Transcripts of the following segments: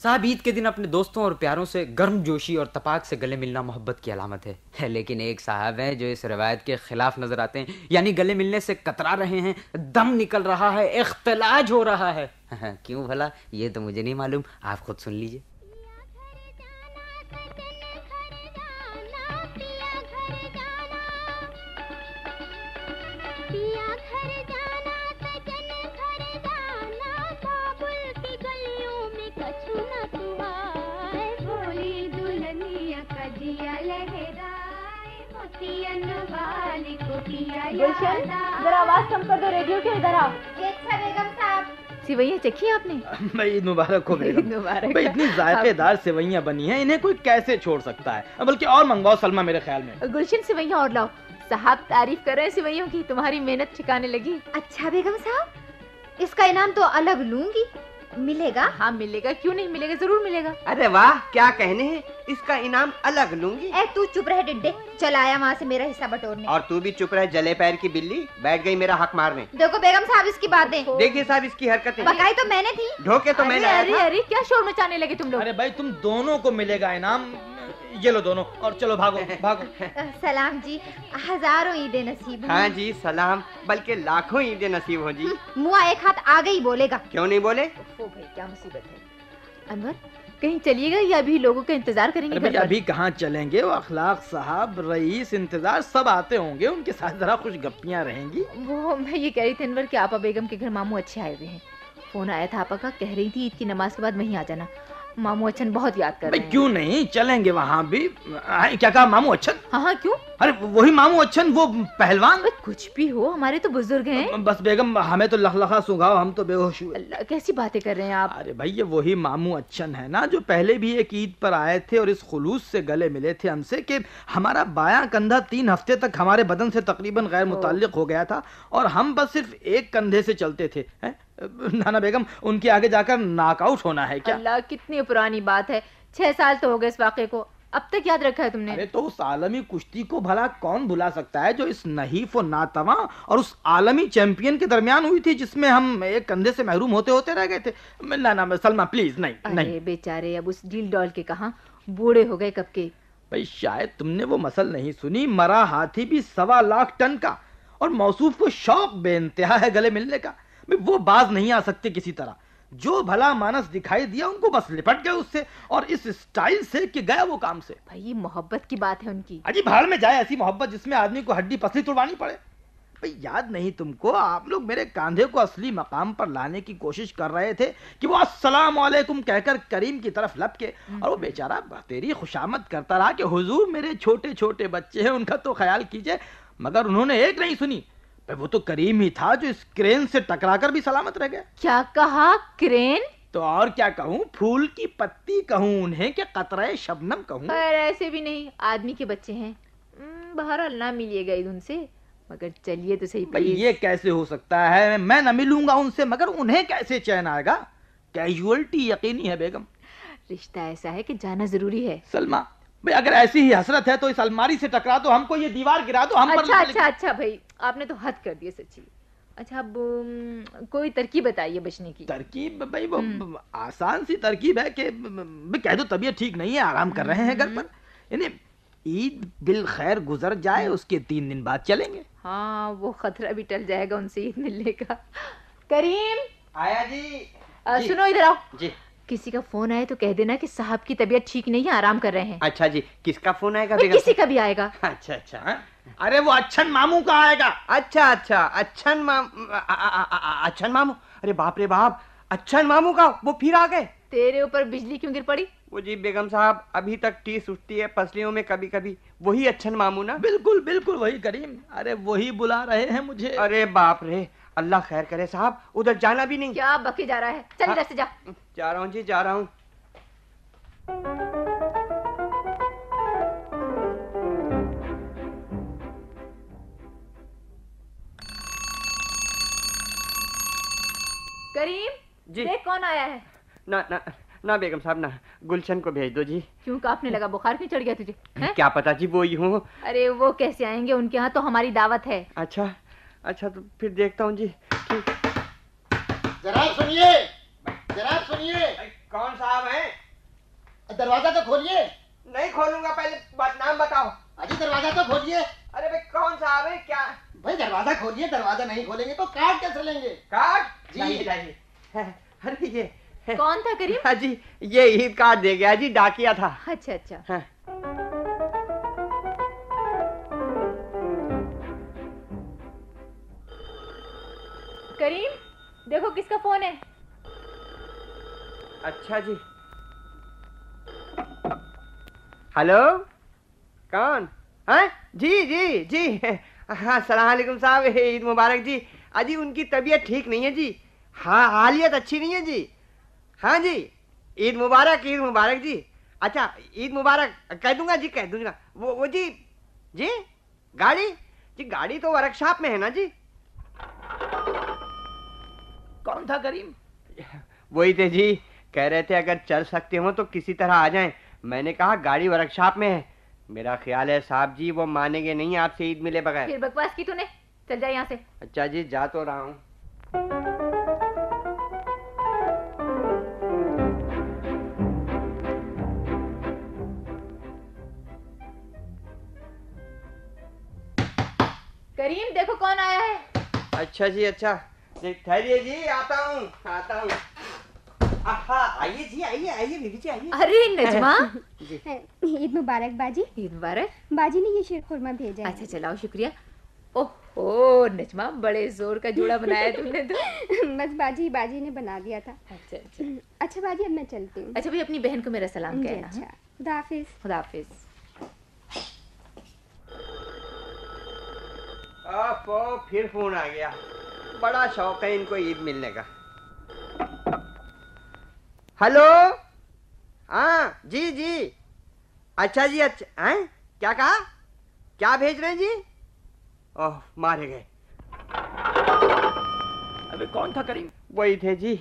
साहब, ईद के दिन अपने दोस्तों और प्यारों से गर्मजोशी और तपाक से गले मिलना मोहब्बत की अलामत है। लेकिन एक साहब हैं जो इस रवायत के खिलाफ नजर आते हैं, यानी गले मिलने से कतरा रहे हैं, दम निकल रहा है, इख्तिलाज हो रहा है। क्यों भला, ये तो मुझे नहीं मालूम, आप खुद सुन लीजिए। गुलशन, जरा आवाज कम कर दो रेडियो के। इधर आओ। बेगम साहब, सिवैयाँ चखी आपने? भाई ईद मुबारक हो बेगम। भाई इतनी जायकेदार सेवैयाँ बनी हैं, इन्हें कोई कैसे छोड़ सकता है। बल्कि और मंगवाओ सलमा, मेरे ख्याल में। गुलशन, सेवैयाँ और लाओ। साहब तारीफ कर रहे हैं सेवैयों की, तुम्हारी मेहनत ठिकाने लगी। अच्छा बेगम साहब, इसका इनाम तो अलग लूंगी, मिलेगा? हाँ मिलेगा, क्यों नहीं मिलेगा, जरूर मिलेगा। अरे वाह, क्या कहने हैं, इसका इनाम अलग लूंगी। तू चुप रह डिड्डे, चल आया वहाँ से मेरा हिस्सा बटोरने। और तू भी चुप रह, जले पैर की बिल्ली, बैठ गई मेरा हक मारने। देखो बेगम साहब, इसकी बातें देखिए साहब, इसकी हरकतें। बकाई तो मैंने थी, ढोके तो मैंने। अरे अरे, क्या शोर मचाने लगे तुम लोग। अरे भाई, तुम दोनों को मिलेगा इनाम, ये लो दोनों, और चलो भागो भागो। सलाम जी, हजारों ईदें नसीब। हाँ जी सलाम, बल्कि लाखों ईदें नसीब हो जी। मुआ एक हाथ आगे ही बोलेगा। क्यों नहीं बोले? ओ भाई, क्या मुसीबत है। अनवर, कहीं चलिएगा या अभी लोगों का इंतजार करेंगे? अरे अभी कहाँ चलेंगे, वो अखलाक साहब, रईस, इंतजार सब आते होंगे, उनके साथ जरा कुछ गप्पियाँ रहेंगी। वो मैं ये कह रही थी अनवर कि आपा बेगम के घर मामू अच्छे आए हुए हैं। फोन आया था आपा का, कह रही थी ईद की नमाज के बाद वहीं आ जाना। मामू अच्छन बहुत याद कर रहे हैं। क्यों नहीं, चलेंगे वहाँ भी। क्या कहा, मामू अच्छन? हाँ क्यों? अरे वही मामू अच्छन, वो पहलवान। कुछ भी हो, हमारे तो बुजुर्ग हैं। बस बेगम, हमें तो लखलखा सुगाओ, हम तो बेहोश हुए। अल्लाह, कैसी बातें कर रहे हैं आप। अरे भाई, ये वही मामू अच्छन है ना, जो पहले भी एक ईद पर आए थे और इस खुलूस से गले मिले थे हमसे कि हमारा बायां कंधा 3 हफ्ते तक हमारे बदन से तकरीबन गैर मुताल्लिक हो गया था और हम बस सिर्फ एक कंधे से चलते थे। नाना बेगम, उनके आगे जाकर नॉकआउट होना है क्या? अल्लाह, कितनी पुरानी बात है, 6 साल तो हो गए इस वाक़े को, अब तक याद रखा है तुमने? अरे तो उस आलमी कुश्ती को भला कौन भुला सकता है, जो इस नहीफ और नातवा और उस आलमी चैंपियन के दरमियान हुई थी, जिसमें हम एक कंधे से महरूम होते होते रह गए थे। ना सलमा प्लीज, नहीं नहीं। बेचारे, अब उस डील डॉल के कहां, बूढ़े हो गए कब के। भाई शायद तुमने वो मसल नहीं सुनी, मरा हाथी भी 1.25 लाख टन का, और मौसूफ को शौक बेइंतहा है गले मिलने का। वो बाज नहीं आ सकते किसी तरह, जो भला मानस दिखाई दिया उनको बस लिपट गए उससे, और इस स्टाइल से कि गया वो काम से। भाई मोहब्बत की बात है उनकी। अजी भाड़ में जाए ऐसी मोहब्बत जिसमें आदमी को हड्डी पसली तोड़वानी पड़े। भाई याद नहीं तुमको, आप लोग मेरे कांधे को असली मकाम पर लाने की कोशिश कर रहे थे कि वो अस्सलाम वालेकुम कहकर करीम की तरफ लपके, और वो बेचारा तेरी खुशामद करता रहा कि हुजूर मेरे छोटे छोटे बच्चे हैं, उनका तो ख्याल कीजिए। मगर उन्होंने एक नहीं सुनी। वो तो करीम ही था जो इस क्रेन से टकराकर भी सलामत रह गया। क्या कहा, क्रेन? तो और क्या कहूँ, फूल की पत्ती कहूँ उन्हें कि कतरे शबनम कहूँ? ऐसे भी नहीं, आदमी के बच्चे हैं, बहरहाल ना मिलिएगा उनसे, मगर चलिए तो सही। भाई ये कैसे हो सकता है, मैं न मिलूंगा उनसे, मगर उन्हें कैसे चैन आएगा? कैजुअलिटी यकीनी है बेगम, रिश्ता ऐसा है कि जाना जरूरी है। सलमा भाई, अगर ऐसी ही हसरत है तो इस अलमारी से टकरा दो हमको, ये दीवार गिरा दो हम पर। अच्छा भाई, आपने तो हद कर दिए सच्ची। अच्छा, अब कोई तरकीब बताइए बचने की। तरकीब भाई, वो आसान सी तरकीब है कि कह दो तबीयत ठीक नहीं है, आराम कर रहे हैं घर पर, यानी ईद बिल खैर गुजर जाए, उसके 3 दिन बाद चलेंगे। हाँ, वो खतरा भी टल जाएगा उनसे ईद मिलने का। करीम आया जी। सुनो, इधर आओ जी। किसी का फोन आए तो कह देना कि साहब की तबीयत ठीक नहीं है, आराम कर रहे हैं। अच्छा जी, किसका फोन आएगा? किसी का भी आएगा। अच्छा अच्छा। अरे वो अच्छन मामू का आएगा। अच्छा अच्छा, अच्छन मामू। अरे बाप रे बाप, अच्छन मामू का, वो फिर आ गए। तेरे ऊपर बिजली क्यों गिर पड़ी? वो जी बेगम साहब, अभी तक टीस उठती है पसलियों में कभी कभी, वही अच्छन मामू ना? बिल्कुल बिल्कुल वही करीम, अरे वही बुला रहे हैं मुझे। अरे बाप रे, अल्लाह खैर करे साहब, उधर जाना भी नहीं। क्या बके जा रहा है, चल इधर से जा। जा रहा हूँ जी, जा रहा हूँ। करीम जी, देख कौन आया है। ना ना ना बेगम साहब ना, गुलशन को भेज दो जी। क्यों, कांपने लगा, बुखार क्यों चढ़ गया तुझे? क्या पता जी, वो ही हूँ। अरे वो कैसे आएंगे, उनके यहाँ तो हमारी दावत है। अच्छा अच्छा, तो फिर देखता हूँ जी। जरा सुनिए, जरा सुनिए। कौन साहब हैं? दरवाजा तो खोलिए। नहीं खोलूंगा, पहले नाम बताओ। अजी दरवाजा तो खोलिए। अरे भाई कौन साहब है क्या? भाई दरवाजा खोलिए, दरवाजा नहीं खोलेंगे तो कार्ड कैसे लेंगे? कार्ड? जी। लाइए। अरे ये कौन था करीम? हाँ जी, ये ईद कार्ड दे गया जी, डाकिया था। अच्छा अच्छा। हाँ। करीम देखो किसका फोन है। अच्छा जी। हेलो, कौन? हाँ जी जी जी, हाँ सलाम अलैकुम साहब, ईद मुबारक जी। अजी उनकी तबीयत ठीक नहीं है जी। हाँ हालियत अच्छी नहीं है जी। हाँ जी, ईद मुबारक जी। अच्छा ईद मुबारक कह दूंगा जी, कह दूंगा। वो जी जी गाड़ी तो वर्कशॉप में है ना जी। कौन था करीम? वही थे जी, कह रहे थे अगर चल सकते हो तो किसी तरह आ जाएं। मैंने कहा गाड़ी वर्कशॉप में है। मेरा ख्याल है साहब जी वो मानेंगे नहीं आपसे ईद मिले बगैर। फिर बकवास की तूने, चल जा यहाँ से। अच्छा जी, जा तो रहा हूँ। करीम देखो कौन आया है। अच्छा जी, अच्छा ठहरिए जी, आता हूँ। आइए जी, आइए बीबी जी, आइए। अरे नजमा। ईद मुबारक बाजी। ईद मुबारक। बाजी ने ये शीरखुरमा भेजा है। अच्छा चलाओ, शुक्रिया। ओहो नजमा, बड़े जोर का जूड़ा बनाया तुमने तो। बस बाजी ने बना दिया था। अच्छा अच्छा। अच्छा बाजी अब मैं चलती हूँ। अच्छा भाई अपनी बहन को मेरा सलाम कहना। अच्छा खुदा हाफिज। खुदा हाफिज। फिर फोन आ गया। बड़ा शौक है इनको ईद मिलने का। हेलो, हाँ जी जी। अच्छा जी, अच्छा हैं, क्या कहा? क्या भेज रहे हैं जी? ओह मारे गए। अबे कौन था करीम? वही थे जी।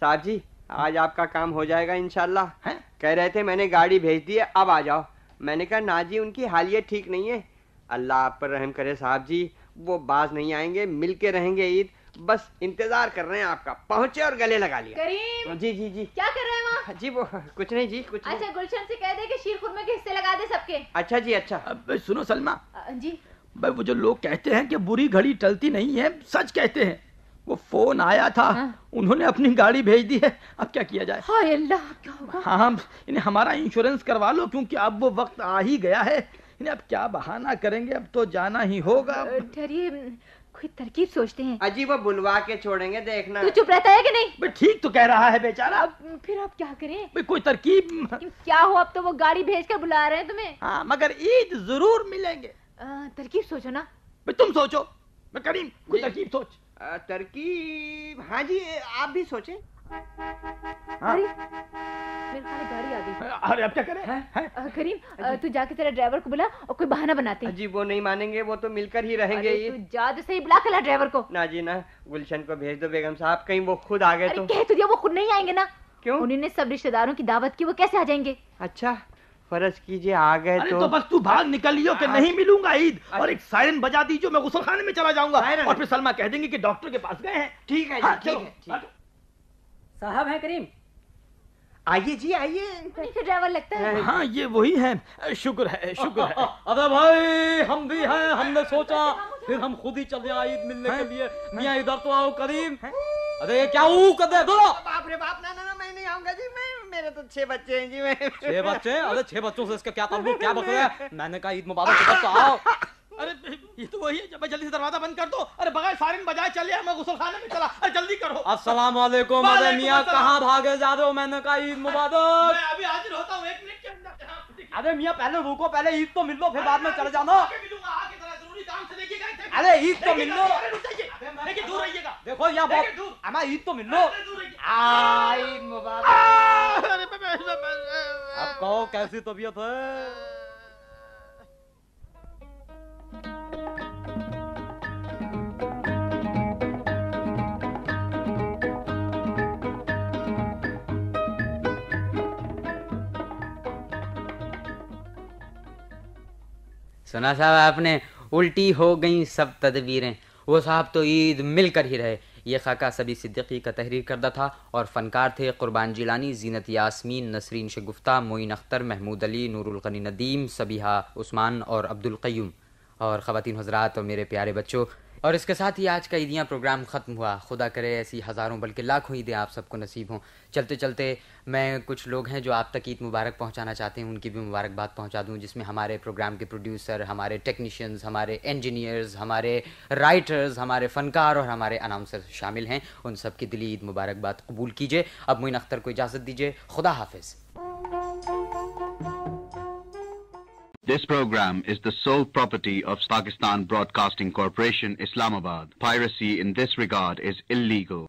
साहब जी आज आपका काम हो जाएगा इंशाल्लाह। हैं? कह रहे थे मैंने गाड़ी भेज दी है, अब आ जाओ। मैंने कहा ना जी, उनकी हालियत ठीक नहीं है। अल्लाह आप पर रहम करे साहब जी, वो बाज नहीं आएंगे, मिल के रहेंगे ईद। बस इंतजार कर रहे हैं आपका। पहुंचे और गले लगा लिया। करीम जी जी जी। क्या कर रहे हैं वहाँ? जी वो कुछ नहीं जी, कुछ नहीं। अच्छा गुलशन से कह दे कि शीरखुरमे के हिस्से लगा दे सबके। अच्छा जी, अच्छा। अब सुनो सलमा, जी भाई वो जो लोग कहते हैं कि बुरी घड़ी टलती नहीं है, सच कहते हैं। वो फोन आया था, उन्होंने अपनी गाड़ी भेज दी है। अब क्या किया जाए? हाय अल्लाह, क्या होगा? हाँ, इन्हें हमारा इंश्योरेंस करवा लो, क्योंकि अब वो वक्त आ ही गया है। इन्हें अब क्या बहाना करेंगे, अब तो जाना ही होगा। ठहरिए, कोई तरकीब सोचते हैं। अजी वो बुलवा के छोड़ेंगे, देखना। तू चुप रहता है कि नहीं? भाई ठीक तो कह रहा है बेचारा। अब फिर आप क्या करें? भाई कोई तरकीब। क्या हो, अब तो वो गाड़ी भेजकर बुला रहे हैं तुम्हें। हाँ मगर ईद जरूर मिलेंगे। तरकीब सोचो ना। भाई तुम सोचो। मैं करीम कोई तरकीब सोच। तरकीब? हाँ जी, आप भी सोचें। हाँ? मेरे ख्याल है गाड़ी आ गई। अरे अब क्या करें? करीम तू जाके तेरा ड्राइवर को बुला और कोई बहाना बनाते हैं। जी वो नहीं मानेंगे, वो तो मिलकर ही रहेंगे। अरे तू जा तो सही, बुला के ला ड्राइवर को। ना जी ना, गुलशन को भेज दो बेगम साहब, कहीं वो खुद आ गए तो। कह तो दिया, वो खुद नहीं आएंगे ना। क्यों? उन्होंने सब रिश्तेदारों की दावत की, वो कैसे आ जाएंगे? अच्छा फर्ज कीजिए आ गए तो बस तू भाग निकलियो कि नहीं मिलूंगा ईद, और एक सायरन बजा दीजिए, मैं गुस्लखाने में चला जाऊंगा और फिर सलमा कह देंगे कि डॉक्टर के पास गए हैं। ठीक है हाँ, जी, ठीक है। साहब है करीम? आइए जी, आइए। ड्राइवर लगता है। हाँ ये वही है, शुक्र है, शुक्र है। अरे भाई हम भी हैं, हमने सोचा फिर हम खुद ही चले आए ईद मिलने के लिए। मियाँ इधर तो आओ करीम। अरे क्या कर दे दो? बाप रे बाप, ना मैं नहीं आऊंगा जी। मेरे तो 6 बच्चे हैं जी। मैं 6 बच्चे? अरे 6 बच्चों से इसका क्या ताल्लुक, क्या बक रहा है? मैंने कहा ईद मुबारक, इधर तो आओ। अरे ये तो वही है, जब जल्दी से दरवाजा बंद कर दो। अरे बगैर सायरन बजाए चले, मैं गुस्लखाने में चला। अरे जल्दी करो। अस्सलाम वालेकुम। अरे मियाँ कहाँ भागे जा रहे हो? मैंने कहा ईद मुबारक। मैं अभी हाजिर होता हूँ 1 मिनट के अंदर। अरे मियाँ पहले रुको, पहले ईद तो मिल लो, फिर बाद में चले जाना। जरूरी काम से लेके गए थे। अरे ईद तो मिल लो। लेकिन दूर रहिएगा। देखो यहाँ बहुत दूर। हमारा ईद तो मिल लो। ईद मुबारक। अब कहो कैसी तबीयत है? सुना साहब आपने, उल्टी हो गई सब तदबीरें। वो साहब तो ईद मिलकर ही रहे, ये खाका सभी सिद्दीकी का तहरीर करदा था और फ़नकार थे कुर्बान जिलानी, जीनत यास्मीन, नसरीन शगुफ्ता, मोइन अख्तर, महमूद अली, नूरुल गनी नदीम, सबीहा उस्मान और अब्दुल क़य्यूम। और ख़वातीन हज़रात और मेरे प्यारे बच्चों, और इसके साथ ही आज का ईदियाँ प्रोग्राम ख़त्म हुआ। खुदा करे ऐसी हज़ारों बल्कि लाखों ईदें आप सबको नसीब हों। चलते चलते मैं कुछ लोग हैं जो आप तक ईद मुबारक पहुंचाना चाहते हैं, उनकी भी मुबारकबाद पहुंचा दूं, जिसमें हमारे प्रोग्राम के प्रोड्यूसर, हमारे टेक्नीशियंस, हमारे इंजीनियर्स, हमारे राइटर्स, हमारे फ़नकार और हमारे अनाउंसर शामिल हैं। उन सब की दिली ईद मुबारकबाद कबूल कीजिए। अब मोइन अख्तर को इजाज़त दीजिए। खुदा हाफिज़। This program is the sole property of Pakistan Broadcasting Corporation, Islamabad. Piracy in this regard is illegal.